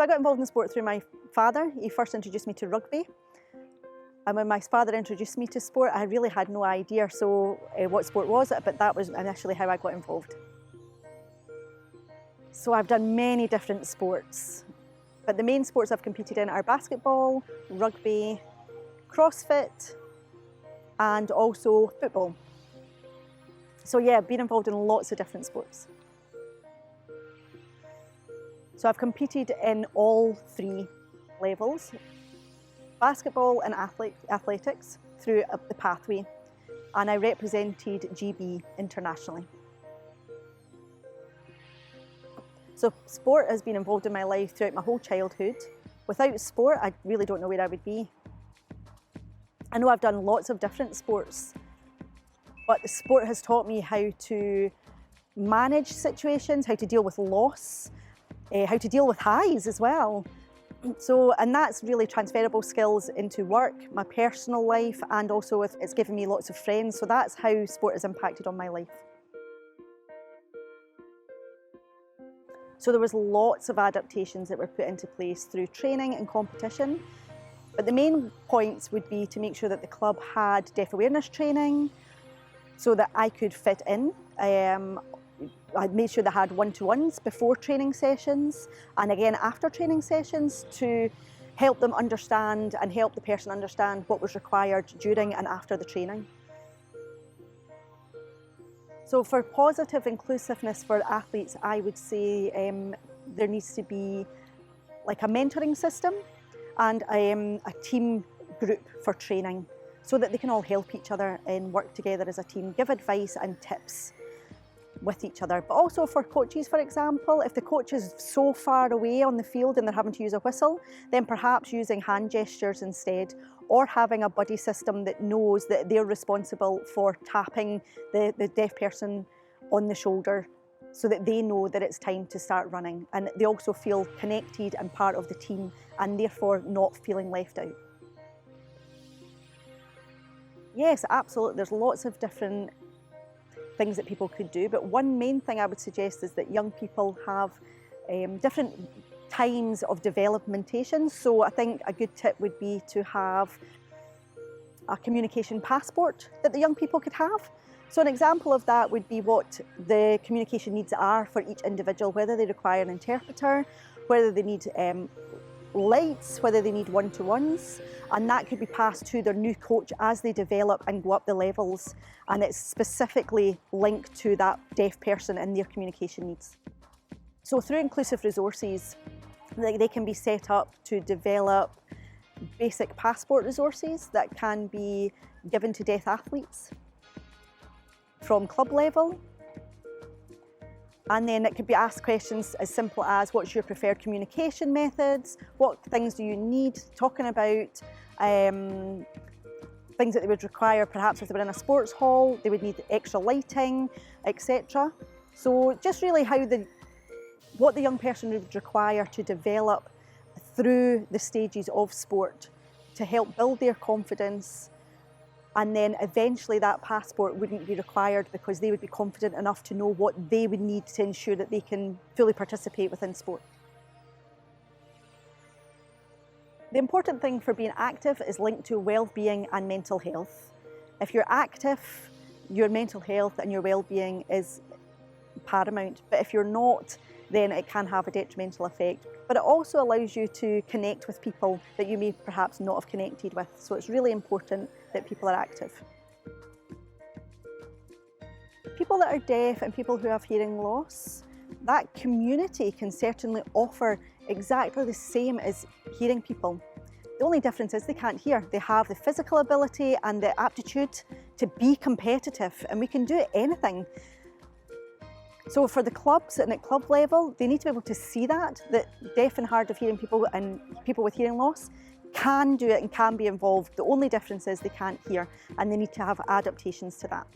got involved in sport through my father. He first introduced me to rugby. And when my father introduced me to sport, I really had no idea what sport was, but that was initially how I got involved. So I've done many different sports, but the main sports I've competed in are basketball, rugby, CrossFit, and also football. So yeah, I've been involved in lots of different sports. So I've competed in all three levels, basketball and athletics through the pathway, and I represented GB internationally. So sport has been involved in my life throughout my whole childhood. Without sport, I really don't know where I would be. I know I've done lots of different sports, but the sport has taught me how to manage situations, how to deal with loss, how to deal with highs as well. And that's really transferable skills into work, my personal life, and also it's given me lots of friends. So that's how sport has impacted on my life. So there was lots of adaptations that were put into place through training and competition. But the main points would be to make sure that the club had deaf awareness training so that I could fit in. I'd made sure they had one-to-ones before training sessions and again after training sessions to help them understand and help the person understand what was required during and after the training. So for positive inclusiveness for athletes, I would say there needs to be like a mentoring system and a team group for training so that they can all help each other and work together as a team, give advice and tips with each other. But also for coaches, for example, if the coach is so far away on the field and they're having to use a whistle, then perhaps using hand gestures instead, or having a buddy system that knows that they're responsible for tapping the deaf person on the shoulder so that they know that it's time to start running and they also feel connected and part of the team and therefore not feeling left out. Yes, absolutely. There's lots of different things that people could do, but one main thing I would suggest is that young people have different times of developmentation. So I think a good tip would be to have a communication passport that the young people could have. So an example of that would be what the communication needs are for each individual, whether they require an interpreter, whether they need lights, whether they need one-to-ones, and that could be passed to their new coach as they develop and go up the levels, and it's specifically linked to that deaf person and their communication needs. So through inclusive resources, they can be set up to develop basic passport resources that can be given to deaf athletes from club level. And then it could be asked questions as simple as what's your preferred communication methods, what things do you need talking about, things that they would require perhaps if they were in a sports hall, they would need extra lighting, etc. So just really what the young person would require to develop through the stages of sport to help build their confidence, and then eventually that passport wouldn't be required because they would be confident enough to know what they would need to ensure that they can fully participate within sport. The important thing for being active is linked to well-being and mental health. If you're active, your mental health and your well-being is paramount, but if you're not, then it can have a detrimental effect. But it also allows you to connect with people that you may perhaps not have connected with. So it's really important that people are active. People that are deaf and people who have hearing loss, that community can certainly offer exactly the same as hearing people. The only difference is they can't hear. They have the physical ability and the aptitude to be competitive, and we can do anything. So for the clubs and at club level, they need to be able to see that deaf and hard of hearing people and people with hearing loss can do it and can be involved. The only difference is they can't hear, and they need to have adaptations to that.